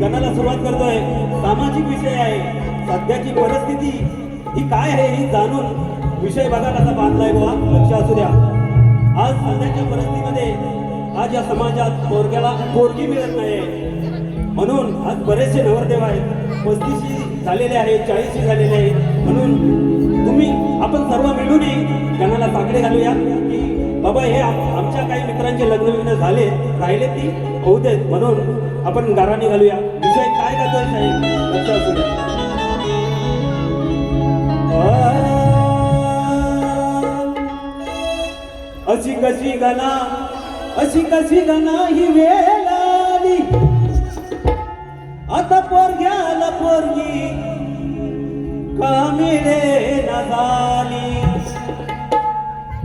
गणाला सुरुवात करतोय. सामाजिक विषय आहे. सध्याची परिस्थिती ही काय आहे ही जाणून विषय बघा कसा बांधलाय बुवा. लक्ष असू द्या. आज सध्याच्या परिस्थितीमध्ये आज या समाजात पोरगी मिळत नाही, म्हणून आज बरेचसे नवरदेव आहेत. 35 झालेले आहेत, 40 झालेले आहेत. म्हणून तुम्ही आपण सर्व मिळून गणाला साकडे घालूया की बाबा हे आमच्या काही मित्रांचे लग्न झाले राहिले ती होऊ देत, म्हणून आपण गाराने घालूया. विषय काय करतोय साहेब लक्ष असू द्या. अशी कशी गणा ही वेळ आली, आता पोरग्याला पोरगी का मिळे ना झाली.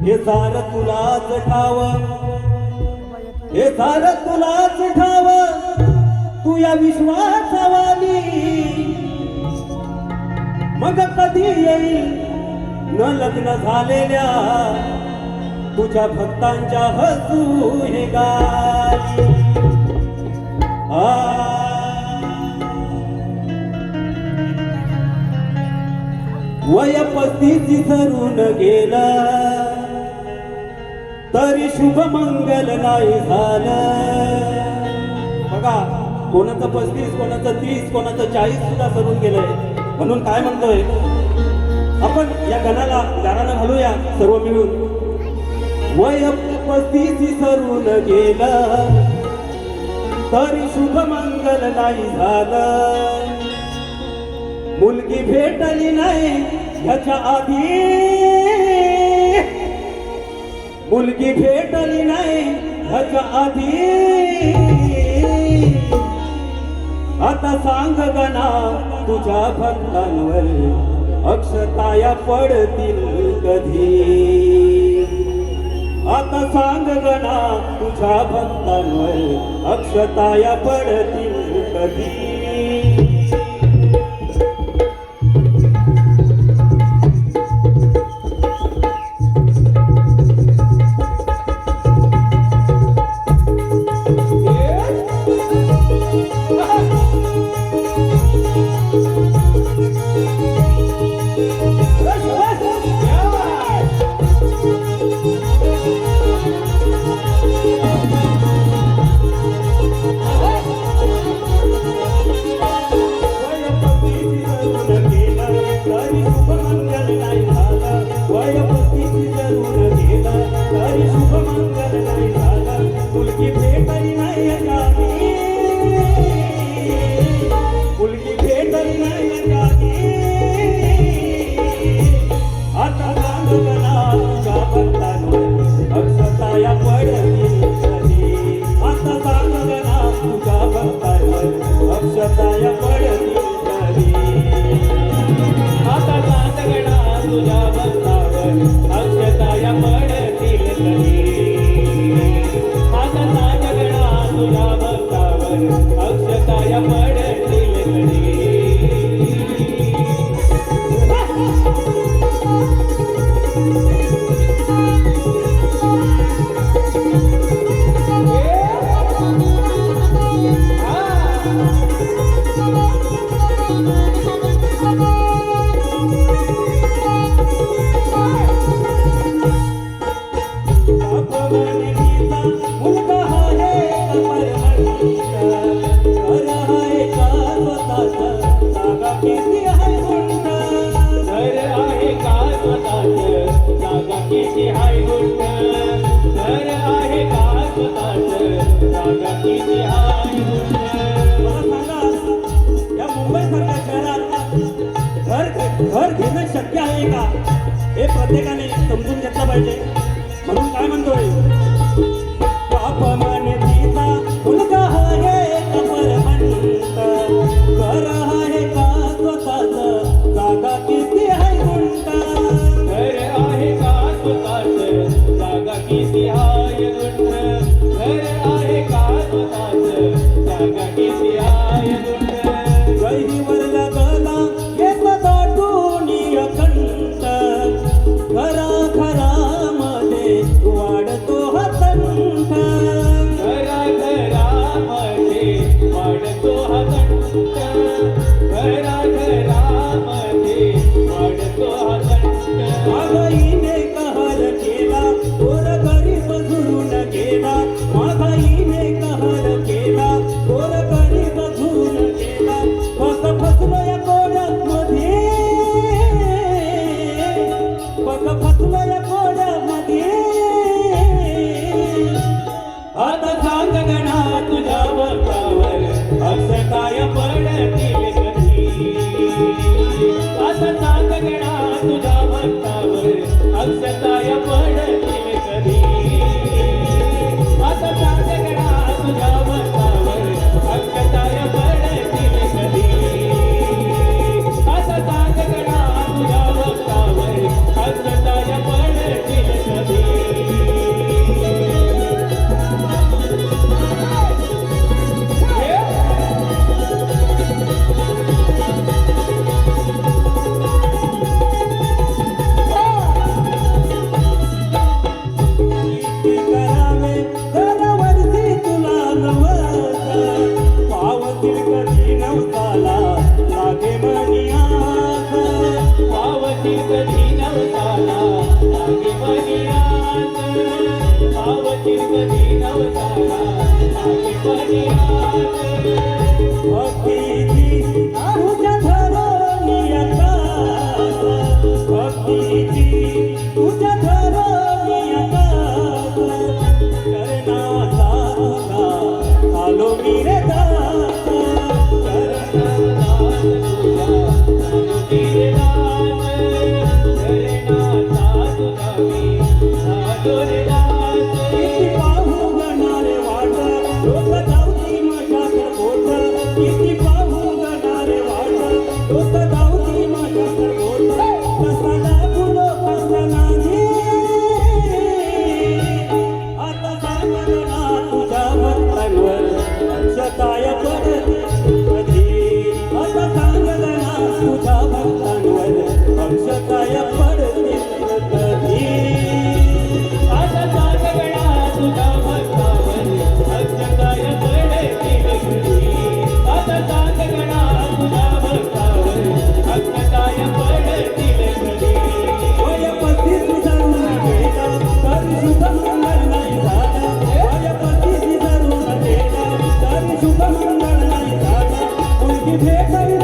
हे सार तुलाच ठाव, हे सार तुलाच ठाव, तू या विश्वासावाली. मग कधी येईल न लग्न झालेल्या तुझ्या भक्तांच्या हसू हे गाली. वय 35 धरून गेलं तरी शुभ मंगल नाही झालं. बघा कोणाचं 35, कोणाचं 30, कोणाचं 40 सुद्धा सरून गेलंय. म्हणून काय म्हणतोय आपण या गणाला गारानं घालूया सर्व मिळून. वय 35 सरून गेलं तरी शुभ मंगल नाही झालं. मुलगी भेटली नाही ह्याच्या आधी, मुलगी भेटली नाही ह्याच्या आधी. आता सांग गणा तुझ्या भक्तांवर अक्षताया पडतील कधी. आता सांग गणा तुझ्या भक्तांवर अक्षताया पडतील कधी. घर घेणं शक्य आहे का हे प्रत्येकाने समजून घेतलं पाहिजे. म्हणून काय म्हणतोय बाप म्हणे तिचा मुलगा आहे कपर म्हणत, घर आहे का स्वतःच, जागा किती आहे गुंट. घर आहे का स्वतःच, जागा किती आहे गुंट. घर आहे का स्वतःच, जागा किती आहे गुंट. गहिवरला गला येत दाटून अखंड, घरा घरामध्ये वाढतो हा तंट. घरा घरामध्ये वाढतो हा तंट. कंठ घराघरामध्ये वाढतो हा कंठ महागाईने कहर केला गोर गरीब झुरून गेला महागाईने कहर केला गोर गरीब झुरून गेला फसलो या कोड्यामध्ये फसलो या कोड्यामध्ये आता सांग गणा तुझ्या बळावर अक्षताय पडतील कधी आता सांग गणा तुझ्या भक्तावर अक्षताय पडतील कधी आता सांग गणा तुझ्या भक्तावर अक्षताय पडतील कधी आता सांग गणा तुझ्या भक्तावर अक्षताय पडतील कधी किती करावे दरवर्षी तुला नवस पावतील कधी नवसाला लागे मनी आस पावती कधी नवसाला लागे बनियास पावती कधी नवसाला लागे बनियास भक्तीची तुझ्या धरणी आकाश भक्तीची तुझ्या धरणी आकाश करण्याचा तुझा आलो मी रे दास किती पाहू गणारे वाट लोक धावती माझ्याकडे बोट किती पाहू गणारे वाट लोक धावती माझ्याकडे बोट कसा लागलो कसा नाही आता सांगणा तुझ्या भक्तांवर अक्षताय पडते कधी आता सांगणा तुझ्या भक्तांवर अक्षताय पडते कधी आता सांग गणा तुझ्या भक्तावर अक्षताय पडतील कधी आता सांग गणा तुझ्या भक्तावर अक्षताय पडतील कधी वय 35 धरून गेला तरी शुभ मंगळ नाही झाला वय 35 धरून गेला तरी शुभ मंगळ नाही झाला मुलगी भेटावी